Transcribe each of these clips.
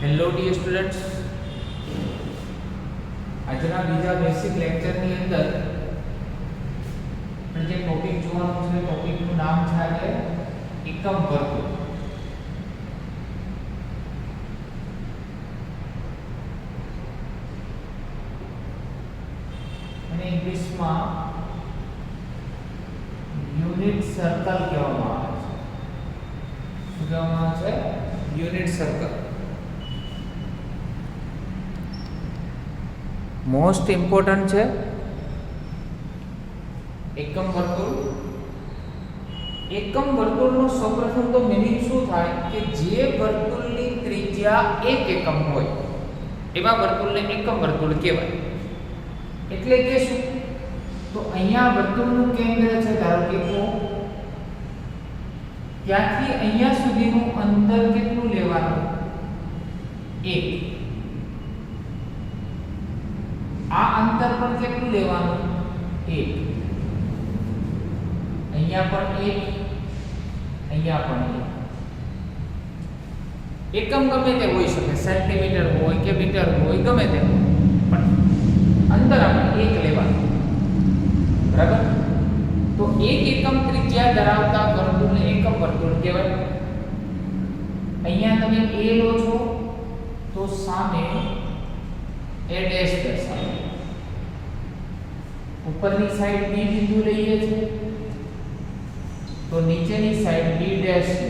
Hello dear students, આજના બીજા basic લેક્ચરની અંદર આપણે જે ટોપિક જોવાનું છે, ટોપિકનું નામ છે આજે એકમ વર્તુળ. અને ઇંગ્લિશમાં યુનિટ સર્કલ કહેવામાં આવે છે. શું કહેવામાં આવે છે? Unit circle. મોસ્ટ ઇમ્પોર્ટન્ટ છે એકમ વર્તુળ. એકમ વર્તુળનો સૌપ્રથમ તો મીનિંગ શું થાય કે જે વર્તુળની ત્રિજ્યા 1 એકમ હોય એવા વર્તુળને એકમ વર્તુળ કહેવાય. એટલે કે શું? તો અહીંયા વર્તુળનું કેન્દ્ર છે, ધારો કે O, ત્યાંથી અહીંયા સુધીનું અંતર કેટલું લેવાનું? 1. આ અંતર પર કેટલું લેવાનું? 1. અહીંયા પણ 1, અહીંયા પણ 1. એકમ ગમે તે હોઈ શકે, સેન્ટીમીટર હોય કે મીટર હોય, ગમે તે, પણ અંતર આપણે 1 લેવાનું. બરાબર? તો 1 એકમ ત્રિજ્યા ધરાવતા વર્તુળને એકમ વર્તુળ કહેવાય. અહીંયા તમે A લો છો તો સામે A ડેશ દર્શાવો. ઉપરની સાઈડ B બિંદુ લઈએ છીએ તો નીચેની સાઈડ B ડેશ છે.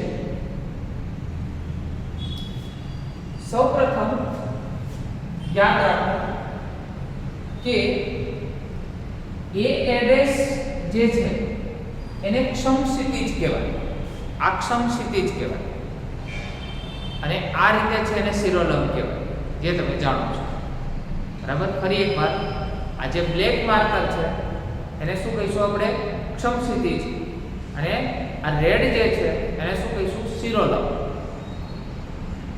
સૌપ્રથમ યાદ રાખો કે A ડેશ જે છે એને ક્ષમક્ષિતિજ કહેવાય. આ ક્ષમક્ષિતિજ કહેવાય અને આ રીતે છે એને શિરોલંબ કહેવાય, જે તમે જાણો છો. બરાબર? ફરી એકવાર, આ જે બ્લેક માર્કર છે એને શું કહીશું આપણે? ક્ષમક્ષિતિજ. અને આ રેડ જે છે એને શું કહીશું? શિરોલંબ.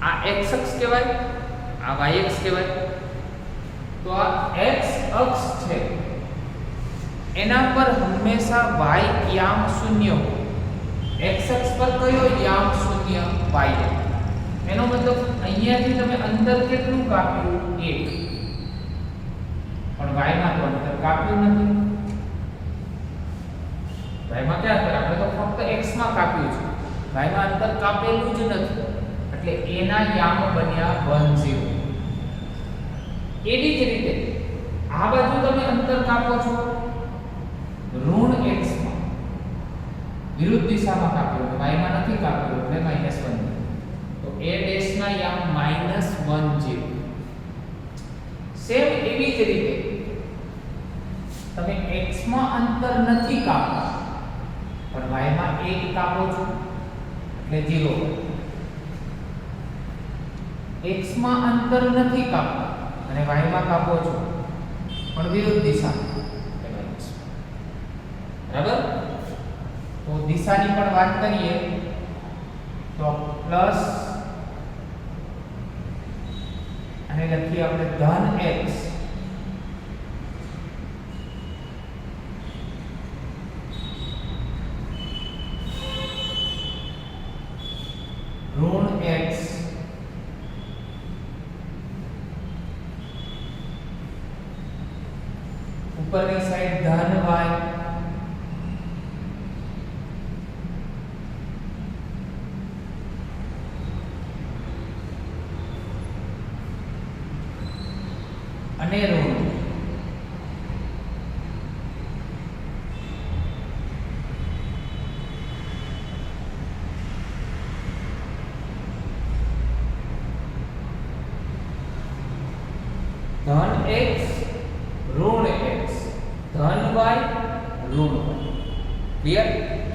આ x અક્ષ કહેવાય, આ y અક્ષ કહેવાય. તો આ x અક્ષ છે એના પર હંમેશા y યામ શૂન્ય હોય. x અક્ષ પર કયો યામ શૂન્ય? y. એનો મતલબ અહીંયાથી તમે અંતર કેટલું કાપ્યું? 1. પણ y માં તો અંતર કાપ્યું નથી. y માં ક્યાં અંતર? આપણે તો ફક્ત x માં કાપ્યું છે, y માં અંતર કાપેલું જ નથી. એટલે a ના યામ બન્યા 1 0. એવી જ રીતે આ બાજુ તમે અંતર કાપો છો ઋણ x માં, વિરુદ્ધ દિશામાં કાપ્યું, y માં નથી કાપ્યું એટલે -1. તો a ડેશ ના યામ -1 0. સેમ એવી જ રીતે તમે x માં અંતર નથી કાપતા પણ y માં 1 કાપો છો એટલે 0. x માં અંતર નથી કાપતા અને y માં કાપો છો પણ વિરુદ્ધ દિશામાં. બરાબર? તો દિશાની પણ વાત કરીએ તો પ્લસ અને લખીએ આપણે ધન x ઋણ x ઉપરની સાઈડ ધન y અને ઋણ. ધન x ઋણ x, ધન y ઋણ y. ક્લિયર?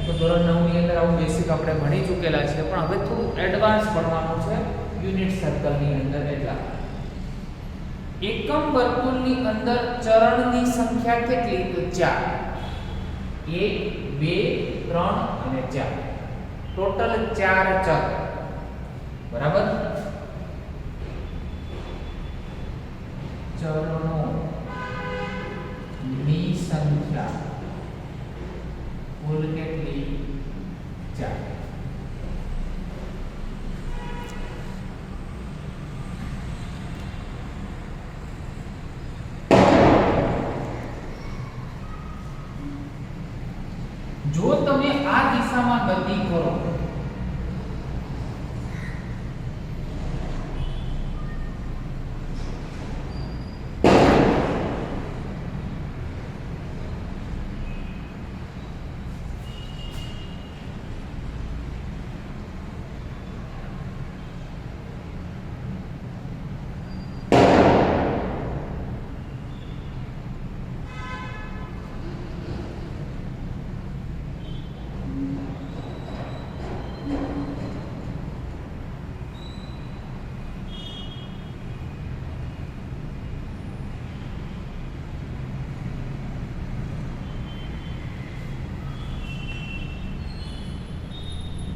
તો ધોરણ 9 ની અંદર આવું બેસિક આપણે ભણી ચૂકેલા છે, પણ હવે થોડું એડવાન્સ ભણવાનું છે યુનિટ સર્કલ ની અંદર. એટલા એકમ વર્તુળની અંદર ચરણની સંખ્યા કેટલી? તો 4. 1 2 3 અને 4. ટોટલ 4 ચરણ. બરાબર? ચરણો ની સંખ્યા કુલ કેટલી? 4. જો તમે આ દિશામાં ગતિ કરો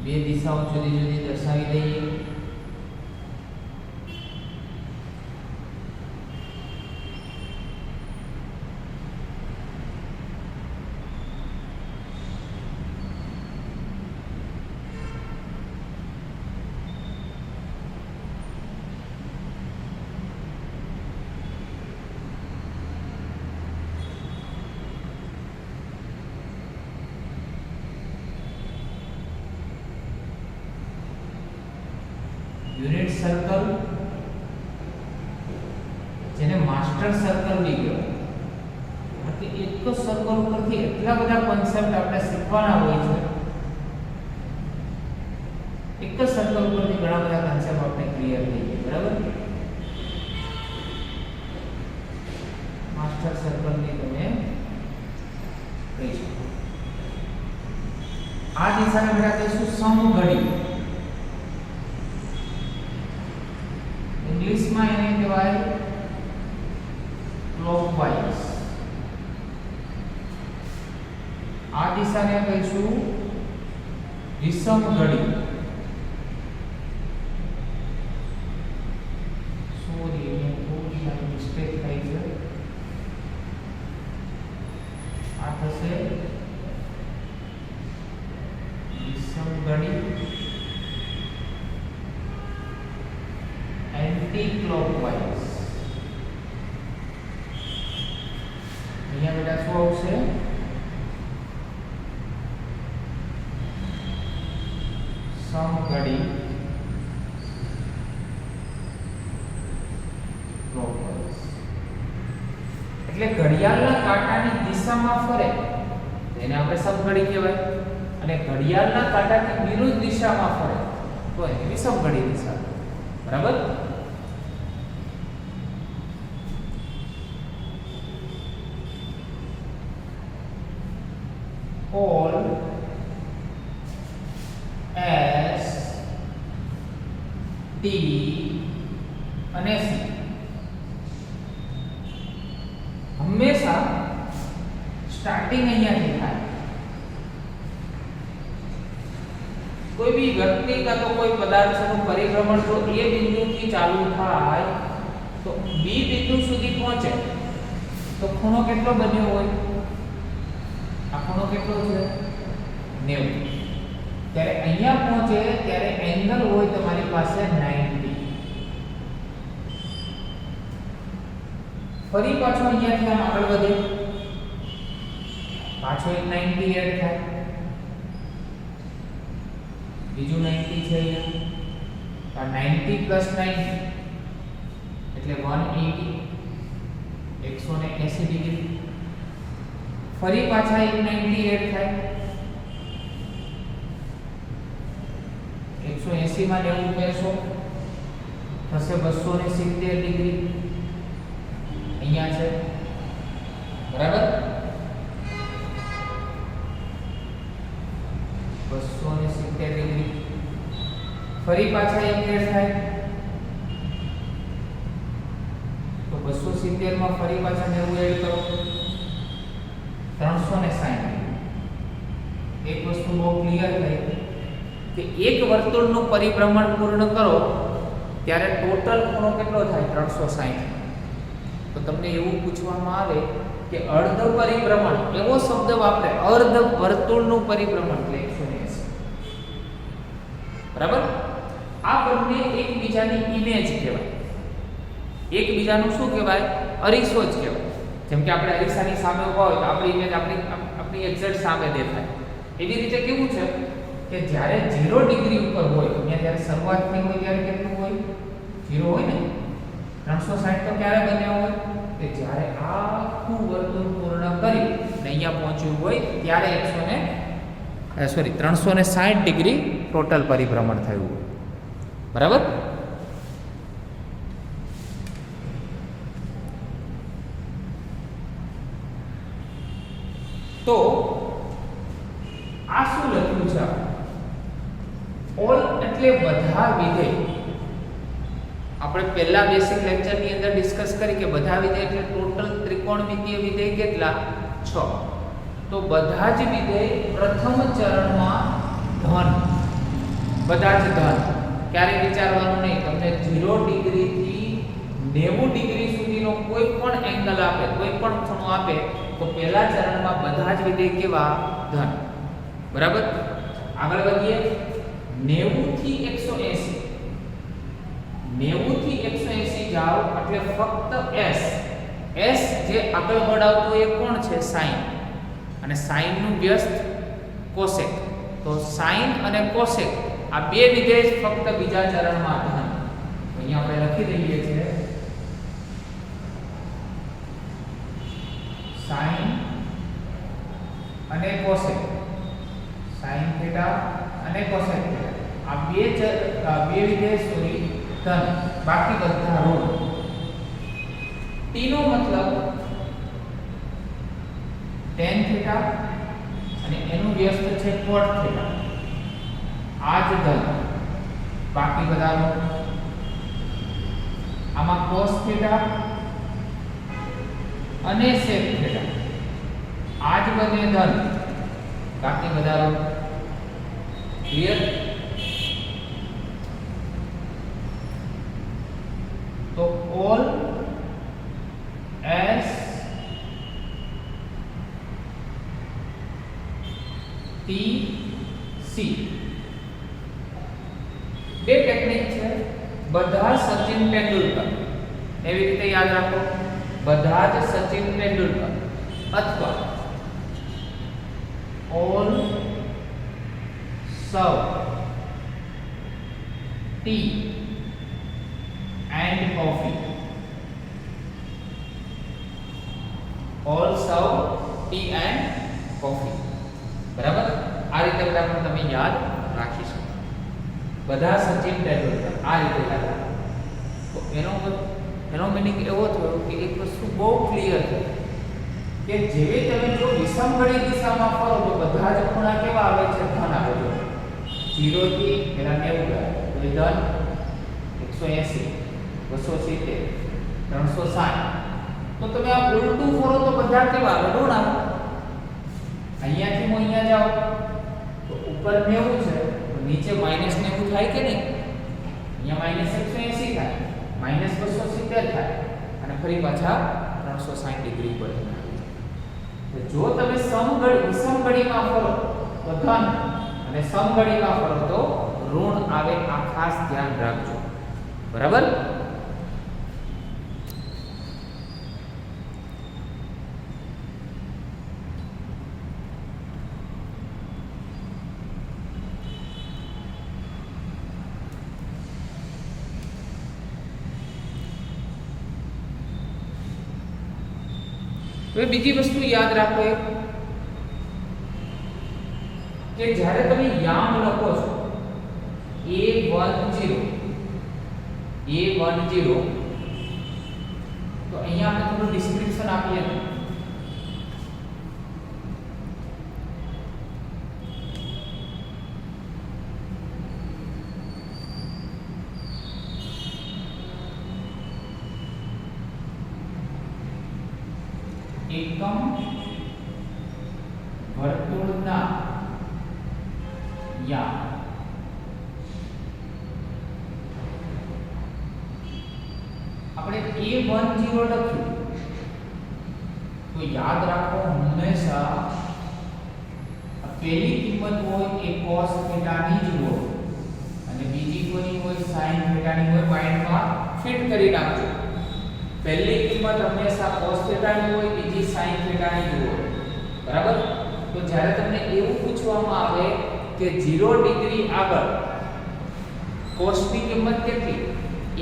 બે દિશાઓ જુદી જુદી દર્શાવી દઈએ યુનિટ સર્કલ જેને માસ્ટર સર્કલ બી કહેવાય કે એક તો સર્કલ ઉપરથી એટલા બધા કોન્સેપ્ટ આપણે શીખવાના હોય છે એક જ સર્કલ ઉપરથી ઘણા બધા કોન્સેપ્ટ આપણે ક્લિયર થઈ ગયા બરાબર માસ્ટર સર્કલ ની તમે કહી શકો આ દિશાને આપણે કહીશું સમઘડી इंग्लिशમાં એને કહેવાય ક્લોકવાઇઝ આ દિશાને કહીશું વિષમઘડી સોરી મેં થોડી મિસ્ટેક થઈ છે આ થશે વિષમઘડી एंटी-क्लॉकवाइज અહીંયા બેટા શું આવશે સમઘડી ક્લોકવાઇઝ એટલે ઘડિયાળના કાંટાની દિશામાં ફરે તેને આપણે સમઘડી કહેવાય અને ઘડિયાળના કાંટાની વિરુદ્ધ દિશામાં ફરે તો એને વિષમઘડી દિશા બરાબર all S T અને C હંમેશા સ્ટાર્ટિંગ અહીંયાથી થાય કોઈ બી વ્યક્તિ કા તો કોઈ પદાર્થનું પરિભ્રમણ તો એ બિંદુથી ચાલુ થાય તો બી બિંદુ સુધી પહોંચે તો ખૂણો કેટલો બન્યો હોય આ ખૂણો કેટલો છે 90 ત્યારે અહીંયા પહોંચે ત્યારે એંગલ હોય તમારી પાસે 90 ફરી પાછો અહીંયાથી આમ આગળ વધે પાછો એક 90 એડ થાય બીજું 90 છે અહીંયા આ 90 + 90 એટલે 180 180 ડિગ્રી ફરી પાછા એક 90 એડ થાય 180 માં 90 ઉમેરશો થશે 270 ડિગ્રી અહીંયા છે બરાબર 270 ડિગ્રી ફરી પાછા એક એડ થાય તો 270 માં ફરી પાછા 90 એડ કરો 360 એક વસ્તુ બહુ ક્લિયર થઈ કે એક વર્તુળનું પરિભ્રમણ પૂર્ણ કરો ત્યારે ટોટલ ખૂણો કેટલો થાય 360 તો તમને એવું પૂછવામાં આવે કે અર્ધ પરિભ્રમણ એવો શબ્દ વાપરે અર્ધ વર્તુળનું પરિભ્રમણ એટલે 180 બરાબર આ બંને એકબીજાની ઇમેજ કહેવાય એકબીજાનું શું કહેવાય અરીસો જ કહેવાય જેમ કે આપણે અરીસાની સામે ઊભા હોય તો આપણી ઇમેજ આપણી એક્ઝેક્ટ સામે દેખાય એવી રીતે કેવું છે કે જ્યારે 0 ડિગ્રી ઉપર હોય, અહીંયા જ્યારે શરૂઆત થઈ હોય ત્યારે કેટલું હોય? 0 હોય ને. 360 તો ક્યારે બન્યા હોય? કે જ્યારે આખું વર્તુળ પૂર્ણ કરી અને અહીંયા પહોંચ્યું હોય ત્યારે 360 ડિગ્રી ટોટલ પરિભ્રમણ થયું હોય. બરાબર? તો આ શું લખ્યું છે? ઓલ એટલે બધા વિધેય. આપણે પહેલા બેસિક લેક્ચર ની અંદર ડિસ્કસ કરી કે બધા વિધેય એટલે ટોટલ ત્રિકોણમિતીય વિધેય કેટલા? 6. તો બધા જ વિધેય પ્રથમ ચરણમાં ધન, બધા જ ધન. ક્યારે વિચારવાનું નહીં. તમને 0 ડિગ્રી થી 90 ડિગ્રી સુધીનો કોઈ પણ એંગલ આપે, કોઈ પણ ખૂણો આપે તો પહેલા ચરણમાં બધા જ વિધેય કેવા? ધન. બરાબર? આગળ વધીએ. 90 થી 180, 90 થી 180 જાઓ એટલે ફક્ત s જે આગળ વડાવતો એ કોણ છે? સાઇન. અને સાઇન નું વ્યસ્ત કોસેક. તો સાઇન અને કોસેક આ બે વિધેય ફક્ત બીજા ચરણમાં ધન. અહીંયા આપણે લખી દઈએ છીએ સાઇન અને કોસેક, સાઇન થીટા અને કોસેક થીટા આ બે વિધેય સોરી ધન, બાકી બધા ઋણ. t નો મતલબ tan થીટા અને એનું વ્યસ્ત છે cot થીટા. આ જ ધન, બાકી બધા ઋણ. આમાં cos થીટા અને sec થીટા આ જ બંને ધન, બાકી બધા ઋણ. ક્લિયર? તો all s t c બે ટેકનિક છે. બધા સચિન તેંડુલકર, એવી રીતે યાદ રાખો, બધા જ સચિન તેંડુલકર, અથવા all સૌ T and coffee, all serve tea and coffee. બરાબર? આ રીતે બધા પણ તમે યાદ રાખી શકો. બધા સચિન તેંડુલકર આ રીતે યાદ રાખો. તો એનો મીનિંગ એવો થયો કે એક વસ્તુ બહુ ક્લિયર છે કે જેવી તમે જો વિષમઘડી દિશામાં ફરો તો બધા જ ખૂણા કેવા આવે છે? ધન આવે છે. 0 થી પેલા 90 ગયા તો એ ધન, 180 270 360. તો તમે આ ઉલટું ફરો તો બધા કેવા આવે? ઋણ આવે. અહીંયાથી હું અહીંયા જાઉં તો ઉપર 90 છે તો નીચે -90 થાય કે નહીં? અહીંયા -180 થાય, -270 થાય અને ફરી પાછા 360 ડિગ્રી પર. તો જો તમે વિષમઘડીમાં ફરો તો ધન અને સમઘડીમાં ફરો તો ઋણ આવે. આ ખાસ ધ્યાન રાખજો. બરાબર? હવે બીજી વસ્તુ યાદ રાખો કે જ્યારે તમે યામ લખો છો A10 તો અહીંયા આપણે થોડું ડિસ્ક્રિપ્શન આપીએ. એકમ વર્તુળના યામ. આપણે A10 લખ્યું તો યાદ રાખો હંમેશા પહેલી કિંમત હોય એ cos થીટા ની જ હોય અને બીજી કોની હોય sin થીટા ની હોય. માઇન્ડમાં ફિટ કરી નાખજો. પહેલી કિંમત હંમેશા cos થીટા ની હોય, બીજી sin થીટા ની જ હોય. બરાબર? તો તો જ્યારે તમને એવું પૂછવામાં આવે કે 0 ડિગ્રી આગળ cos ની કિંમત કેટલી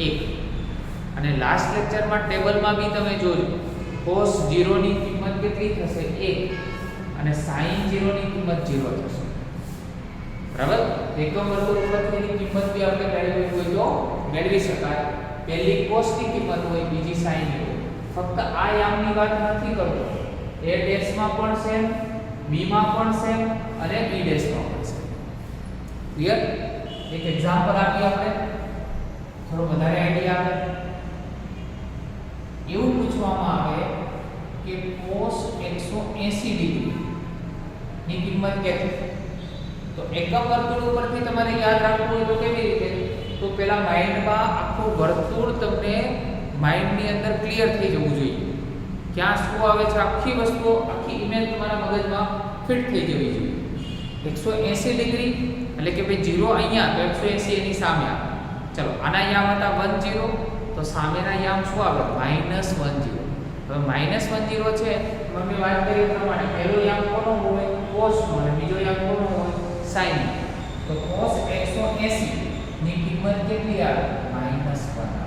1 અને લાસ્ટ લેક્ચરમાં ટેબલમાં બી તમે જોજો cos 0 ની કિંમત કેટલી થશે 1 અને sin 0 ની કિંમત 0 થશે બરાબર એકમ વર્તુળ ઉપરથી ની કિંમત બી આપણે મેળવવી હોય તો મેળવી શકાય પહેલી cos ની કિંમત હોય બીજી sin ની હોય ફક્ત આ યામની વાત નથી કરતો a ડેશ માં પણ સેમ b માં પણ સેમ અને b ડેશ માં પણ સેમ ક્લિયર એક એક્ઝામ્પલ આપીએ આપણે થોડો વધારે આઈડિયા આવે એવું પૂછવામાં આવે કે cos 180 ડિગ્રી ની કિંમત કેટલી તો એકમ વર્તુળ ઉપરથી તમારે યાદ રાખવું હોય તો કેવી રીતે તો પહેલા માઇન્ડમાં આખું વર્તુળ તમને માઇન્ડની અંદર ક્લિયર થઈ જવું જોઈએ ક્યાં શું આવે છે આખી વસ્તુઓ આખી ઇમેજ તમારા મગજમાં ફિટ થઈ જવી જોઈએ 180 ડિગ્રી એટલે કે ભાઈ 0 અહીંયા તો 180 એની સામે આવે ચલો આના યામ હતા 10 તો સામેના યામ શું આવે -10 હવે -10 છે મેં વાત કરી પ્રમાણે પહેલો યામ કોનો હોય cos નો અને બીજો યામ કોનો હોય sin તો cos 180 ની કિંમત કેટલી આવે -1 આવે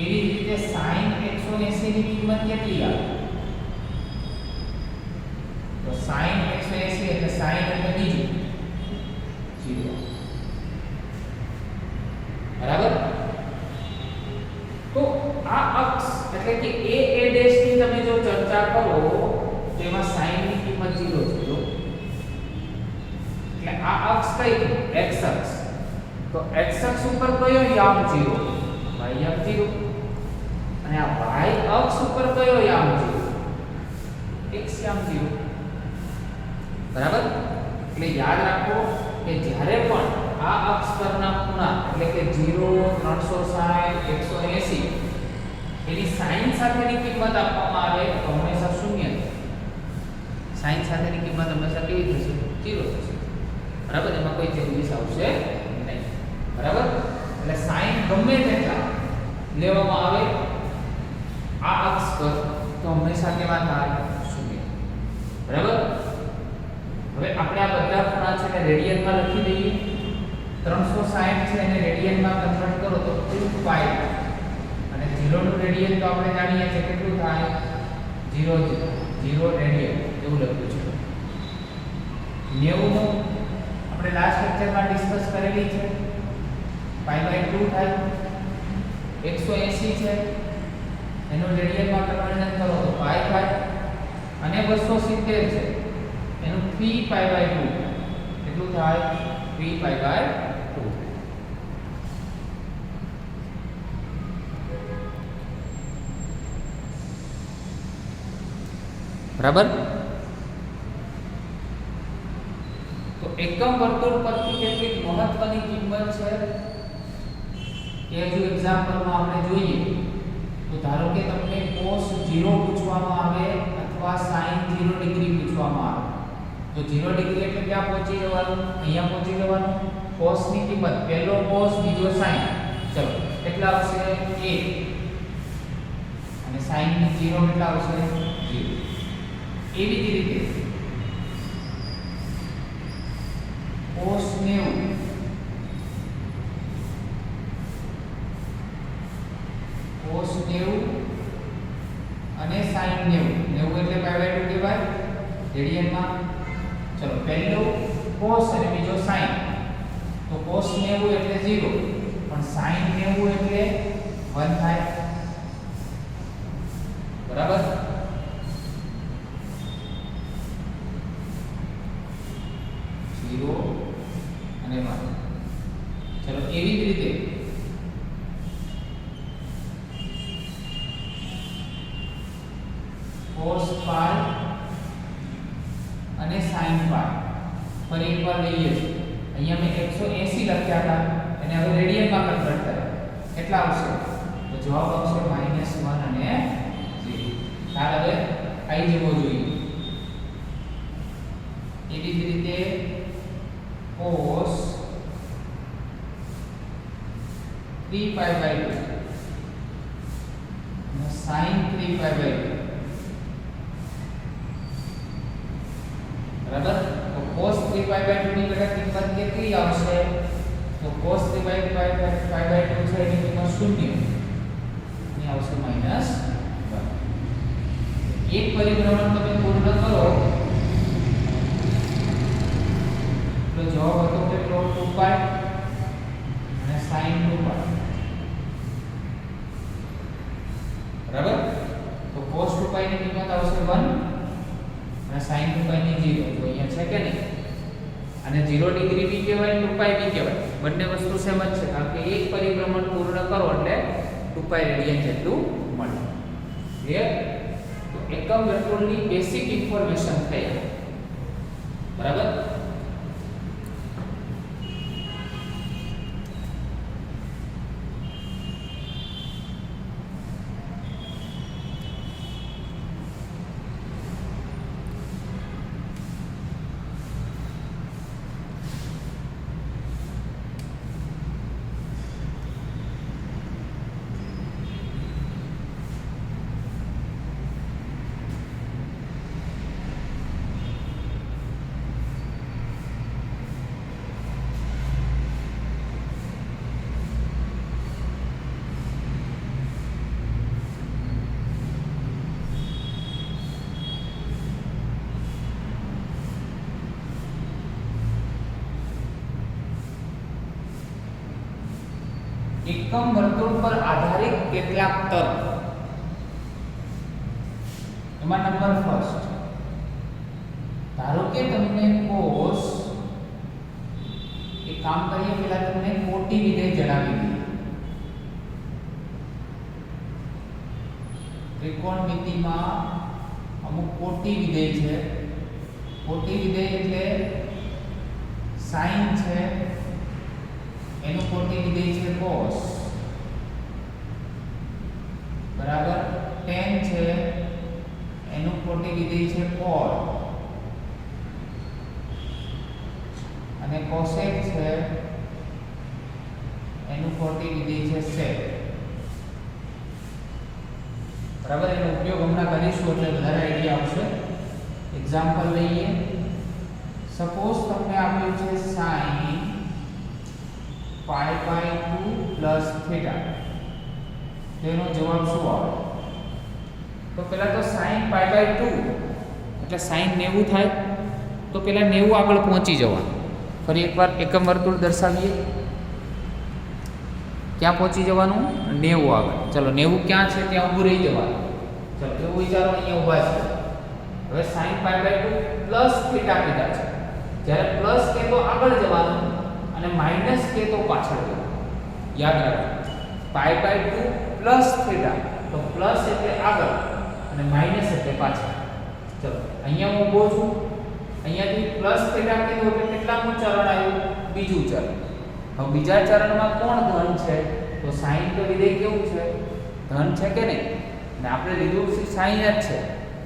એવી જ રીતે sin 180 ની કિંમત કેટલી આવે તો sin 180 એટલે sin એટલે બીજું 0 બરાબર તો આ અક્ષ એટલે કે a ડેશ ની તમે જો ચર્ચા કરો તો એમાં sin ની કિંમત 0 છે જો એટલે આ અક્ષ કઈ x અક્ષ તો x અક્ષ ઉપર કયો યામ 0 y યામ 0 અને આ y અક્ષ ઉપર કયો યામ 0 x યામ 0 બરાબર એટલે યાદ રાખો કે જ્યારે પણ આ અક્ષ પરના ખૂણા એટલે કે 0 360 180 એની sin સાથેની કિંમત આપવામાં આવે તો હંમેશા શૂન્ય sin સાથેની કિંમત હંમેશા કેવી થશે 0 થશે બરાબર એમાં કોઈ ચેન્જીસ આવશે નહીં બરાબર એટલે sin ગમે તેટલા લેવામાં આવે આ અક્ષ પર તો હંમેશા કેવા થાય શૂન્ય બરાબર હવે આપણે આ બધા ખૂણા છે ને રેડિયનમાં લખી દઈએ 360 છે એને રેડિયનમાં કન્વર્ટ કરો તો 2π અને 0 નું રેડિયન તો આપણે જાણીએ છીએ કેટલું થાય 0 રેડિયન એવું લખ્યું છે 90 નું આપણે લાસ્ટ લેક્ચરમાં ડિસ્કસ કરેલી છે π/2 થાય 180 છે એનું રેડિયનમાં કન્વર્ઝન કરો તો π થાય અને 270 છે એનું 3π/2 કેટલું થાય 3π/2 બરાબર તો એકમ વર્તુળ પરથી કેટલીક મહત્વની કિંમત છે કે જો એક્ઝામ્પલમાં આપણે જોઈએ તો ધારો કે તમને cos 0 પૂછવામાં આવે અથવા sin 0 ડિગ્રી પૂછવામાં આવે તો 0 ડિગ્રી એટલે ક્યાં પહોંચી જવાનું અહીંયા પહોંચી જવાનું cos ની કિંમત પહેલો cos બીજો sin ચલો કેટલા આવશે 1 અને sin ની 0 કેટલા આવશે 0 એવી જ રીતે cos 90 cos 90 અને sin 90 એટલે π/2 કહેવાય રેડિયનમાં ચલો પહેલો cos અને બીજો sin તો cos 90 એટલે 0 પણ sin 90 એટલે 1 થાય બરાબર 0 અને 1 ચલો એવી જ રીતે cos π અને sin π ફરી એકવાર લઈએ છીએ અહીંયા મેં 180 લખ્યા હતા અને હવે રેડિયનમાં કન્વર્ટ કર્યા કેટલા આવશે તો જવાબ આવશે -1 અને 0 ચાલ હવે આવી જવો જોઈએ એવી જ રીતે cos 3π/2 અને sin 3π/2 બરાબર. તો cos 3π/2 ની બેટા કિંમત કેટલી આવશે? તો cos 3π/2 છે એની કિંમત 0 ની આવશે -1. એક પરિભ્રમણ તમે પૂર્ણ કરો તો જવાબ હતો કેટલો? 2π અને sin 2π. બરાબર. તો cos 2π ની કિંમત આવશે 1 અને sin 2π ની 0. તો અહીંયા છે કે નહીં? અને 0 ડિગ્રી બી કહેવાય, 2π બી કહેવાય. બંને વસ્તુ સેમ જ છે કારણ કે એક પરિભ્રમણ પૂર્ણ કરો એટલે 2π રેડિયન જેટલું મળે. ક્લિયર? તો એકમ વર્તુળની બેસિક ઇન્ફોર્મેશન થઈ. બરાબર. એકમ વર્તુળ પર આધારિત કેટલાક તર્ક. એમાં નંબર ફર્સ્ટ, ધારો કે તમને cos, એક કામ કરીએ પહેલા તમને કોટી વિધેય જણાવી દઈએ. ત્રિકોણમિતિમાં અમુક કોટી વિધેય છે. કોટી વિધેય એટલે sin છે એનું કોટી વિધેય છે cos, બરાબર. tan છે એનું કોટી વિધેય છે cot, અને cosec છે એનું કોટી વિધેય છે sec. બરાબર. એનો ઉપયોગ હમણાં કરીશું એટલે વધારે આઈડિયા આવશે. એક્ઝામ્પલ લઈએ. સપોઝ તમને આપ્યું છે sin π/2 પ્લસ થીટા. તેનો જવાબ શું આવે? તો પહેલા તો sin π/2 એટલે sin 90 થાય. તો પહેલા 90 આગળ પહોંચી જવાનું. ફરી એકવાર એકમ વર્તુળ દર્શાવીએ. ક્યાં પહોંચી જવાનું? 90 આગળ. ચલો 90 ક્યાં છે ત્યાં ઊભું રહી જવાનું. ચલો એવું વિચારો, અહીંયા ઊભા છે. હવે sin π/2 પ્લસ થીટા કીધા છે. જ્યારે પ્લસ કે તો આગળ જવાનું અને માઈનસ કે તો પાછળ જવાનું. યાદ રાખો, π/2 પ્લસ થીટા, તો પ્લસ એટલે આગળ અને માઈનસ એટલે પાછળ. ચલો અહીંયા હું ઊભો છું. અહીંયાથી પ્લસ થીટા કીધું એટલે કેટલામું ચરણ આવ્યું? બીજું ચરણ. હવે બીજા ચરણમાં કોણ ધન છે? તો sin તો વિધેય કેવું છે? ધન છે કે નહીં? ને આપણે લીધું છે sin જ છે.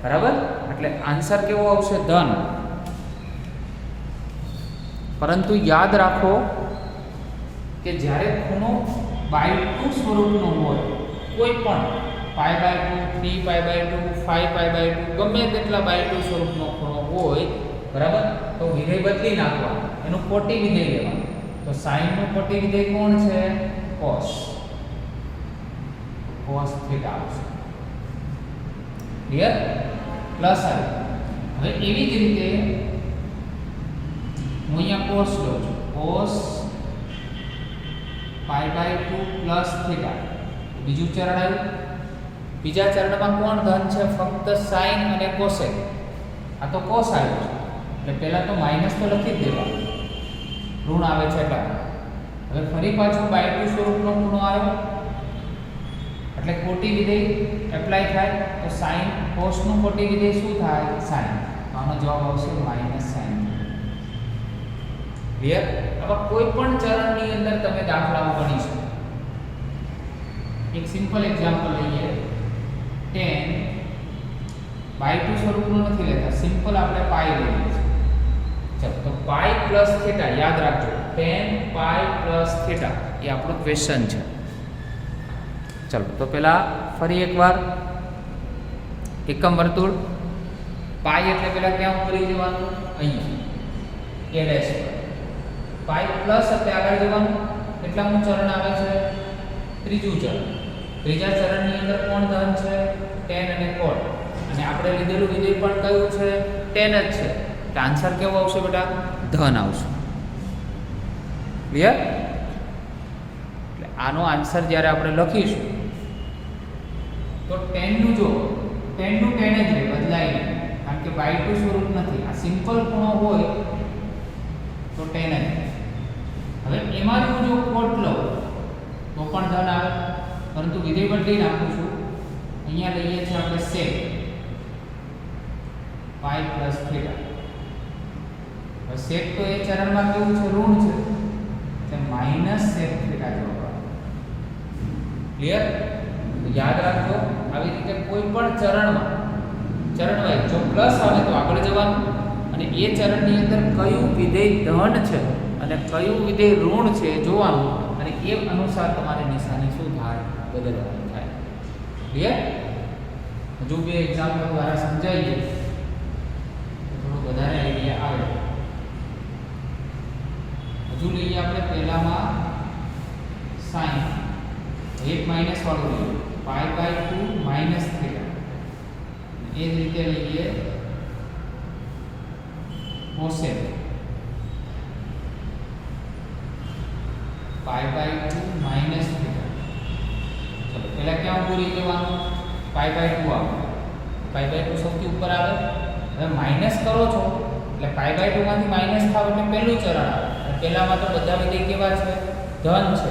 બરાબર. એટલે આન્સર કેવો આવશે? ધન. પરંતુ યાદ રાખો કે જ્યારે ખૂણો π/2 સ્વરૂપનો હોય, કોઈ પણ π/2, 3π/2, 5π/2, ગમે તેટલા π/2 સ્વરૂપનો ખૂણો હોય, બરાબર, તો વિધેય બદલી નાખવાનું. એનું કોટી વિધેય લેવાનું. તો sin નું કોટી વિધેય કોણ છે? cos. cos થીટા આવશે. ક્લિયર? પ્લસ આવી. હવે એવી જ રીતે હું અહીંયા cos લઉં છું. cos π/2 plus theta. બીજું ચરણ આવ્યું. બીજા ચરણમાં કોણ ધન છે? ફક્ત sin અને cosec. આ તો cos આવ્યું છે એટલે પહેલા તો માઈનસ તો લખી જ દેવાનું. ઋણ આવે છે એટલે. હવે ફરી પાછું π/2 સ્વરૂપનો ખૂણો આવ્યો એટલે કોટી વિધેય એપ્લાય થાય. તો sin cos નું કોટી વિધેય શું થાય? sin. આનો જવાબ આવશે -sin. ક્લિયર? હવે કોઈ પણ ચરણની અંદર તમે દાખલાઓ ગણી શકો. એક સિમ્પલ એક્ઝામ્પલ લઈએ. tan π/2 સ્વરૂપનું નથી લેતા, સિમ્પલ આપણે π લઈએ છીએ. ચલો તો π પ્લસ થીટા યાદ રાખજો. tan π પ્લસ થીટા એ આપણો ક્વેશ્ચન છે. ચલો તો પહેલા ફરી એકવાર એકમ વર્તુળ. પાઈ એટલે પેલા ક્યાં ઉતરી જવાનું? અહીંયા a ડેશ પર. પાઈ પ્લસ એટલે આગળ જવાનું. કેટલામું ચરણ આવે છે? ત્રીજું ચરણ. ત્રીજા ચરણની અંદર કોણ ધન છે? tan અને cot. અને આપણે લીધેલું વિધેય પણ કયું છે? tan જ છે. તો આન્સર કેવો આવશે બેટા? ધન આવશે. ક્લિયર? એટલે આનો આન્સર જ્યારે આપણે લખીશું તો tan નું જો tan નું tan જ રહે, બદલાય નહીં, કારણ કે બાય ટુ સ્વરૂપ નથી. આ સિમ્પલ ખૂણો હોય તો tan જ. હવે એમાં હું જો cot લઉં તો પણ ધન આવે, પરંતુ વિધેય બદલી નાખું છું. અહીંયા લઈએ છીએ આપણે sec પાઈ પ્લસ થીટા. હવે sec તો એ ચરણમાં કેવું છે? ઋણ છે, એટલે માઈનસ sec થીટા જવાબ આવે. ક્લિયર? યાદ રાખજો, આવી રીતે કોઈ પણ ચરણવાઇઝ જો પ્લસ આવે તો આગળ જવાનું, અને એ ચરણની અંદર કયું વિધેય ધન છે અને કયું વિધેય ઋણ છે જોવાનું, અને એ અનુસાર તમારે નિશાની શું થાય? બદલવાની થાય. ક્લિયર? હજુ બે એક્ઝામ્પલ દ્વારા સમજાવીએ થોડું વધારે આઈડિયા આવે. હજુ લઈએ આપણે પહેલામાં સાઈન, એક માઇનસ વાળું લઈએ, પાઈ બાય 2 માઇનસ થીટા. એ જ રીતે લઈએ cosec, pi by 2 minus theta. ચલો પહેલા ક્યાં પૂરી જવાનું? પાઈ બાય 2 આવે. પાઈ બાય 2 સૌથી ઉપર આવે. હવે માઇનસ કરો છો એટલે પાઈ બાય 2 માંથી માઇનસ થાવ એટલે પહેલું ચરણ આવે. પહેલામાં તો બધા વિધેય કેવા છે? ધન છે,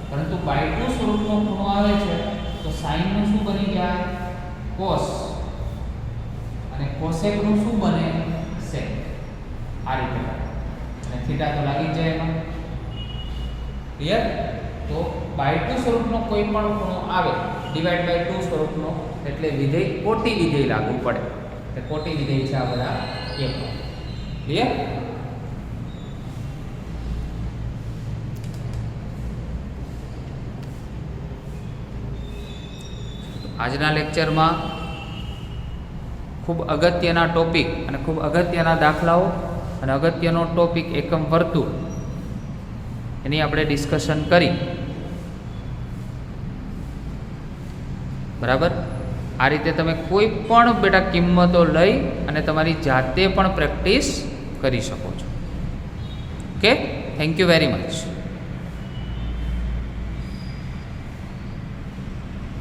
પરંતુ બાય 2 સ્વરૂપનો ખૂણો આવે છે તો સાઈન નું શું બની જાય? કોસ. અને કોસેક નું શું બને? સેક. આ રીતે. અને થીટા તો લાગી જાય એમાં. ક્લિયર? તો બાય 2 સ્વરૂપનો કોઈ પણ ખૂણો આવે ડિવાઇડ બાય 2 સ્વરૂપનો, એટલે વિધેય કોટી વિધેય લાગુ પડે. એટલે કોટી વિધેય છે આ બધા એક. ક્લિયર? આજના લેક્ચરમાં ખૂબ અગત્યના ટોપિક અને ખૂબ અગત્યના દાખલાઓ અને અગત્યનો ટોપિક એકમ વર્તુળ એની આપણે ડિસ્કશન કરી. બરાબર? આ રીતે તમે કોઈ પણ બેટા કિંમતો લઈ અને તમારી જાતે પણ પ્રેક્ટિસ કરી શકો છો. Okay, thank you very much.